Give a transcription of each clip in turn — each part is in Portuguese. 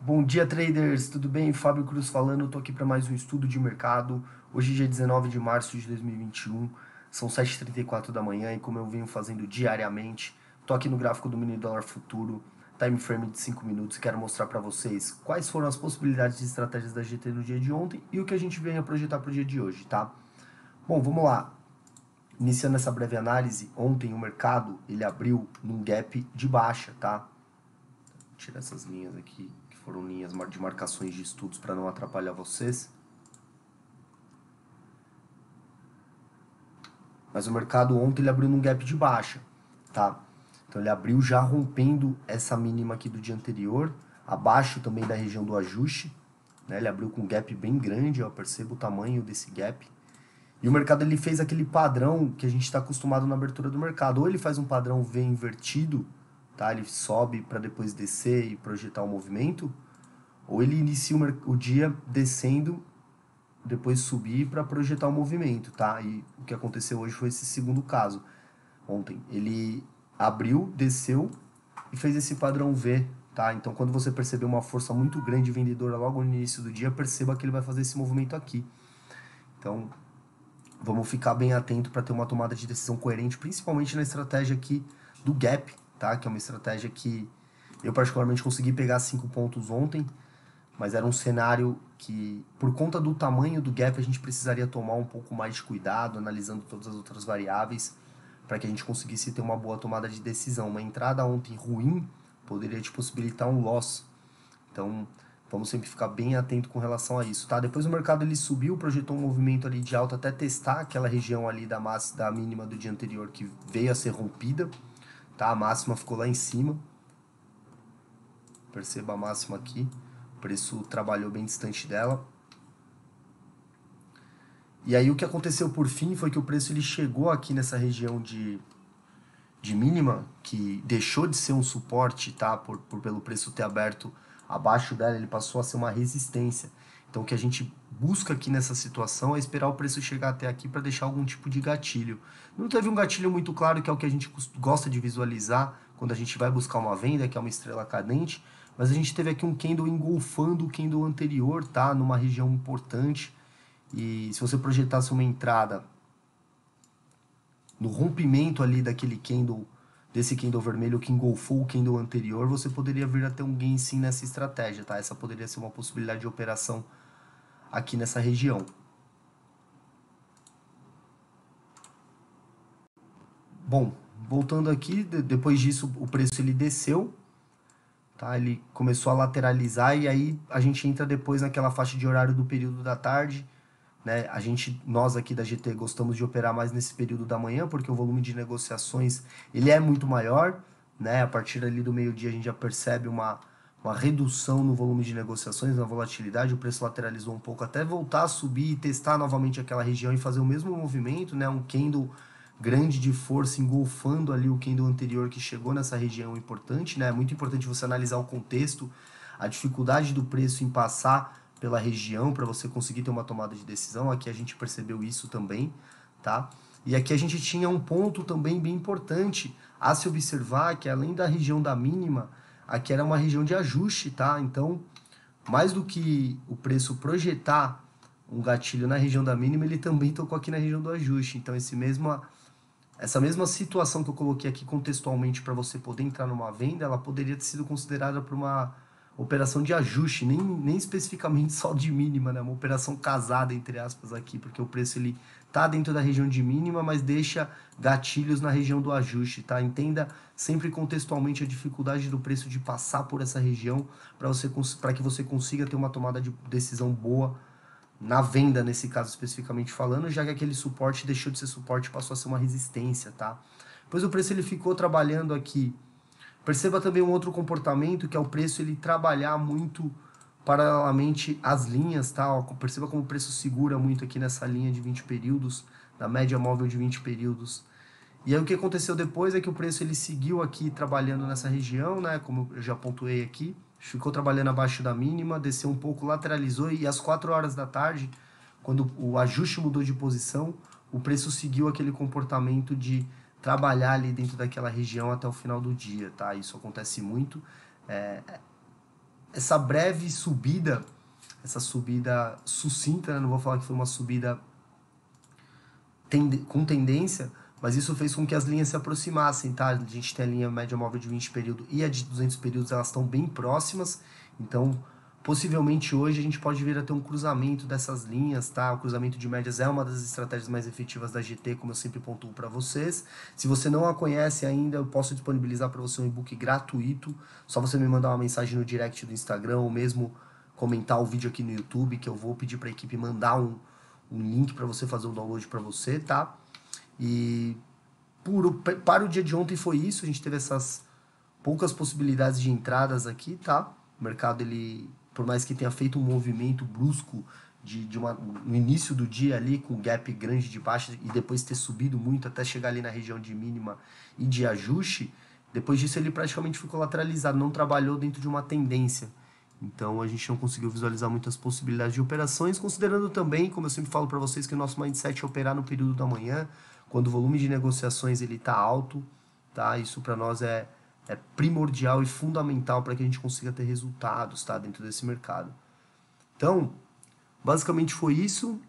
Bom dia, traders! Tudo bem? Fábio Cruz falando, estou aqui para mais um estudo de mercado. Hoje, dia 19 de março de 2021, são 7h34 da manhã e como eu venho fazendo diariamente, estou aqui no gráfico do mini dólar futuro, time frame de 5 minutos, quero mostrar para vocês quais foram as possibilidades de estratégias da GT no dia de ontem e o que a gente vem a projetar para o dia de hoje, tá? Bom, vamos lá. Iniciando essa breve análise, ontem o mercado ele abriu num gap de baixa, tá? Vou tirar essas linhas aqui, que foram linhas de marcações de estudos para não atrapalhar vocês. Mas o mercado ontem ele abriu num gap de baixa, tá? Então ele abriu já rompendo essa mínima aqui do dia anterior, abaixo também da região do ajuste, né? Ele abriu com um gap bem grande, ó, perceba o tamanho desse gap. E o mercado ele fez aquele padrão que a gente está acostumado na abertura do mercado. Ou ele faz um padrão V invertido, tá? Ele sobe para depois descer e projetar o movimento, ou ele inicia o dia descendo, depois subir para projetar o movimento, tá? E o que aconteceu hoje foi esse segundo caso. Ontem ele abriu, desceu e fez esse padrão V, tá? Então quando você perceber uma força muito grande vendedora logo no início do dia, perceba que ele vai fazer esse movimento aqui. Então vamos ficar bem atento para ter uma tomada de decisão coerente, principalmente na estratégia aqui do gap, tá? Que é uma estratégia que eu particularmente consegui pegar 5 pontos ontem, mas era um cenário que, por conta do tamanho do gap, a gente precisaria tomar um pouco mais de cuidado, analisando todas as outras variáveis, para que a gente conseguisse ter uma boa tomada de decisão. Uma entrada ontem ruim poderia te possibilitar um loss. Então, vamos sempre ficar bem atento com relação a isso, tá? Depois o mercado ele subiu, projetou um movimento ali de alta até testar aquela região ali da mínima do dia anterior que veio a ser rompida, tá? A máxima ficou lá em cima. Perceba a máxima aqui. O preço trabalhou bem distante dela. E aí o que aconteceu por fim foi que o preço ele chegou aqui nessa região de mínima, que deixou de ser um suporte, tá? Pelo preço ter aberto abaixo dela, ele passou a ser uma resistência. Então o que a gente busca aqui nessa situação é esperar o preço chegar até aqui para deixar algum tipo de gatilho. Não teve um gatilho muito claro, que é o que a gente gosta de visualizar quando a gente vai buscar uma venda, que é uma estrela cadente, mas a gente teve aqui um candle engolfando o candle anterior, tá? Numa região importante. E se você projetasse uma entrada no rompimento ali daquele candle, desse candle vermelho que engolfou o candle anterior, você poderia vir a ter um gain sim nessa estratégia, tá? Essa poderia ser uma possibilidade de operação aqui nessa região. Bom, voltando aqui, depois disso o preço ele desceu, tá? Ele começou a lateralizar e aí a gente entra depois naquela faixa de horário do período da tarde, né? Nós aqui da GT gostamos de operar mais nesse período da manhã, porque o volume de negociações ele é muito maior, né? A partir ali do meio-dia a gente já percebe uma redução no volume de negociações, na volatilidade, o preço lateralizou um pouco até voltar a subir e testar novamente aquela região e fazer o mesmo movimento, né? Um candle grande de força engolfando ali o candle anterior que chegou nessa região importante, né? É muito importante você analisar o contexto, a dificuldade do preço em passar pela região para você conseguir ter uma tomada de decisão. Aqui a gente percebeu isso também, tá? E aqui a gente tinha um ponto também bem importante a se observar, que além da região da mínima, aqui era uma região de ajuste, tá? Então, mais do que o preço projetar um gatilho na região da mínima, ele também tocou aqui na região do ajuste. Então, essa mesma situação que eu coloquei aqui contextualmente para você poder entrar numa venda, ela poderia ter sido considerada por uma operação de ajuste, nem especificamente só de mínima, né? Uma operação casada, entre aspas, aqui, porque o preço ele tá dentro da região de mínima, mas deixa gatilhos na região do ajuste, tá? Entenda sempre contextualmente a dificuldade do preço de passar por essa região para que você consiga ter uma tomada de decisão boa na venda, nesse caso especificamente falando, já que aquele suporte deixou de ser suporte e passou a ser uma resistência, tá? Pois o preço ele ficou trabalhando aqui. Perceba também um outro comportamento, que é o preço ele trabalhar muito paralelamente às linhas, tá? Ó, perceba como o preço segura muito aqui nessa linha de 20 períodos, da média móvel de 20 períodos. E aí o que aconteceu depois é que o preço ele seguiu aqui trabalhando nessa região, né? Como eu já pontuei aqui, ficou trabalhando abaixo da mínima, desceu um pouco, lateralizou e às 4 horas da tarde, quando o ajuste mudou de posição, o preço seguiu aquele comportamento de trabalhar ali dentro daquela região até o final do dia, tá? Isso acontece muito. essa breve subida, essa subida sucinta, né? Não vou falar que foi uma subida com tendência, mas isso fez com que as linhas se aproximassem, tá? A gente tem a linha média móvel de 20 períodos e a de 200 períodos, elas estão bem próximas, então possivelmente hoje a gente pode vir a ter um cruzamento dessas linhas, tá? O cruzamento de médias é uma das estratégias mais efetivas da GT, como eu sempre pontuo para vocês. Se você não a conhece ainda, eu posso disponibilizar para você um e-book gratuito, só você me mandar uma mensagem no direct do Instagram ou mesmo comentar o vídeo aqui no YouTube, que eu vou pedir para a equipe mandar um link para você fazer o download para você, tá? E para o dia de ontem foi isso, a gente teve essas poucas possibilidades de entradas aqui, tá? O mercado, ele, por mais que tenha feito um movimento brusco no início do dia ali, com gap grande de baixa e depois ter subido muito até chegar ali na região de mínima e de ajuste, depois disso ele praticamente ficou lateralizado, não trabalhou dentro de uma tendência. Então a gente não conseguiu visualizar muitas possibilidades de operações, considerando também, como eu sempre falo para vocês, que o nosso mindset é operar no período da manhã, quando o volume de negociações ele está alto, tá? Isso para nós é primordial e fundamental para que a gente consiga ter resultados, tá? Dentro desse mercado. Então, basicamente foi isso.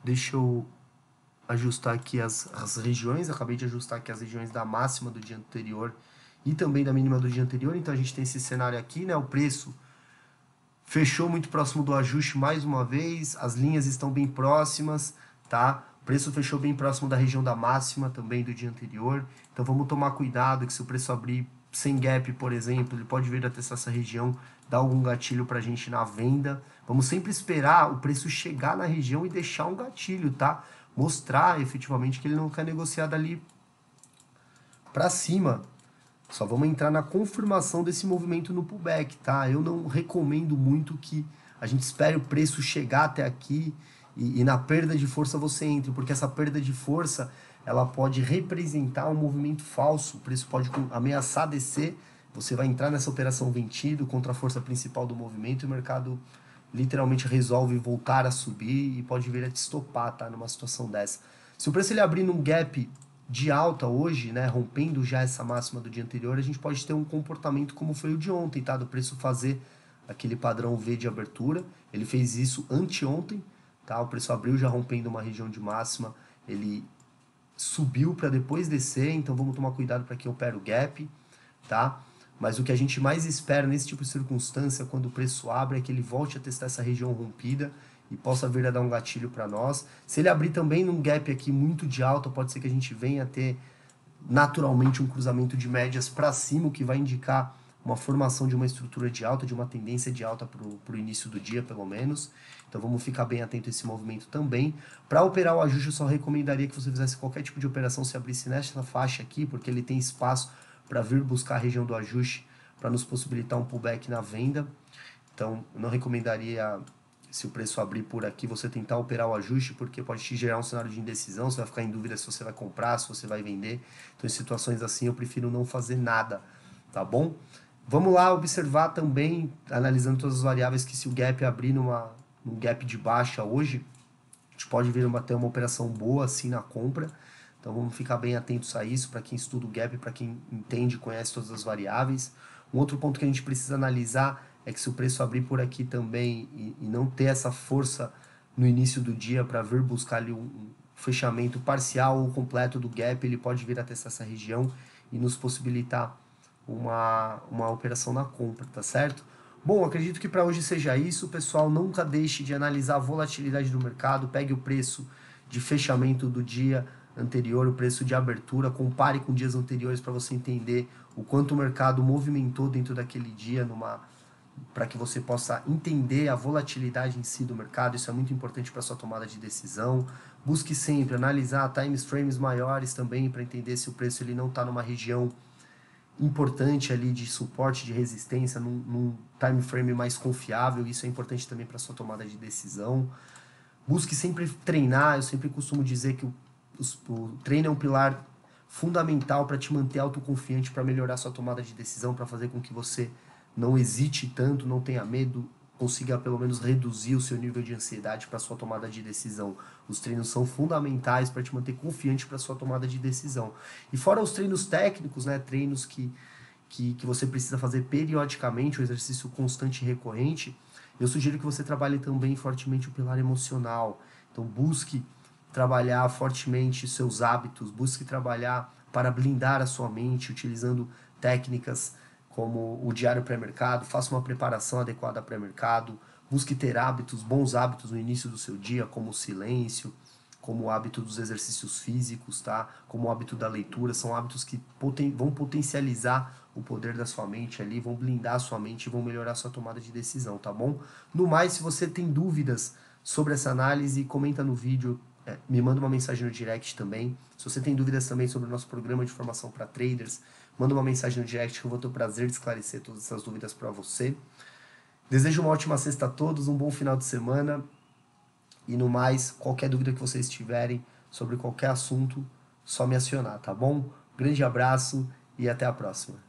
Deixa eu ajustar aqui as regiões. Acabei de ajustar aqui as regiões da máxima do dia anterior e também da mínima do dia anterior. Então a gente tem esse cenário aqui, né? O preço fechou muito próximo do ajuste mais uma vez, as linhas estão bem próximas, tá? O preço fechou bem próximo da região da máxima também do dia anterior, então vamos tomar cuidado que se o preço abrir sem gap, por exemplo, ele pode vir a testar essa região, dar algum gatilho pra gente na venda. Vamos sempre esperar o preço chegar na região e deixar um gatilho, tá? Mostrar efetivamente que ele não quer negociar dali pra cima. Só vamos entrar na confirmação desse movimento no pullback, tá? Eu não recomendo muito que a gente espere o preço chegar até aqui e na perda de força você entre, porque essa perda de força ela pode representar um movimento falso, o preço pode ameaçar descer, você vai entrar nessa operação vendido contra a força principal do movimento e o mercado literalmente resolve voltar a subir e pode vir a te estopar, tá? Numa situação dessa. Se o preço ele abrir num gap de alta hoje, né, rompendo já essa máxima do dia anterior, a gente pode ter um comportamento como foi o de ontem, tá? Do preço fazer aquele padrão V de abertura. Ele fez isso anteontem, tá? O preço abriu já rompendo uma região de máxima, ele subiu para depois descer, então vamos tomar cuidado para quem opera o gap, tá? Mas o que a gente mais espera nesse tipo de circunstância, quando o preço abre, é que ele volte a testar essa região rompida e possa vir a dar um gatilho para nós. Se ele abrir também num gap aqui muito de alta, pode ser que a gente venha a ter naturalmente um cruzamento de médias para cima, o que vai indicar uma formação de uma estrutura de alta, de uma tendência de alta para o início do dia, pelo menos. Então vamos ficar bem atento a esse movimento também. Para operar o ajuste, eu só recomendaria que você fizesse qualquer tipo de operação se abrisse nesta faixa aqui, porque ele tem espaço para vir buscar a região do ajuste, para nos possibilitar um pullback na venda. Então, eu não recomendaria, se o preço abrir por aqui, você tentar operar o ajuste, porque pode te gerar um cenário de indecisão, você vai ficar em dúvida se você vai comprar, se você vai vender. Então, em situações assim, eu prefiro não fazer nada, tá bom? Vamos lá observar também, analisando todas as variáveis, que se o gap abrir num gap de baixa hoje, a gente pode vir a ter uma operação boa assim na compra. Então vamos ficar bem atentos a isso, para quem estuda o gap, para quem entende e conhece todas as variáveis. Um outro ponto que a gente precisa analisar é que se o preço abrir por aqui também e não ter essa força no início do dia para vir buscar ali um fechamento parcial ou completo do gap, ele pode vir a testar essa região e nos possibilitar uma operação na compra, tá certo? Bom, acredito que para hoje seja isso, pessoal. Nunca deixe de analisar a volatilidade do mercado, pegue o preço de fechamento do dia anterior, o preço de abertura, compare com dias anteriores para você entender o quanto o mercado movimentou dentro daquele dia, para que você possa entender a volatilidade em si do mercado. Isso é muito importante para sua tomada de decisão. Busque sempre analisar time frames maiores também para entender se o preço ele não está numa região importante ali de suporte, de resistência, num time frame mais confiável. Isso é importante também para sua tomada de decisão. Busque sempre treinar. Eu sempre costumo dizer que o treino é um pilar fundamental para te manter autoconfiante, para melhorar sua tomada de decisão, para fazer com que você não hesite tanto, não tenha medo, consiga pelo menos reduzir o seu nível de ansiedade para sua tomada de decisão. Os treinos são fundamentais para te manter confiante para sua tomada de decisão. E fora os treinos técnicos, né, treinos que que você precisa fazer periodicamente, um exercício constante e recorrente, eu sugiro que você trabalhe também fortemente o pilar emocional. Então, busque trabalhar fortemente seus hábitos, busque trabalhar para blindar a sua mente, utilizando técnicas como o diário pré-mercado, faça uma preparação adequada pré-mercado, busque ter hábitos, bons hábitos no início do seu dia, como o silêncio, como o hábito dos exercícios físicos, tá? Como o hábito da leitura, são hábitos que vão potencializar o poder da sua mente ali, vão blindar a sua mente e vão melhorar a sua tomada de decisão, tá bom? No mais, se você tem dúvidas sobre essa análise, comenta no vídeo, me manda uma mensagem no direct também. Se você tem dúvidas também sobre o nosso programa de formação para traders, manda uma mensagem no direct que eu vou ter o prazer de esclarecer todas essas dúvidas para você. Desejo uma ótima sexta a todos, um bom final de semana. E no mais, qualquer dúvida que vocês tiverem sobre qualquer assunto, só me acionar, tá bom? Grande abraço e até a próxima.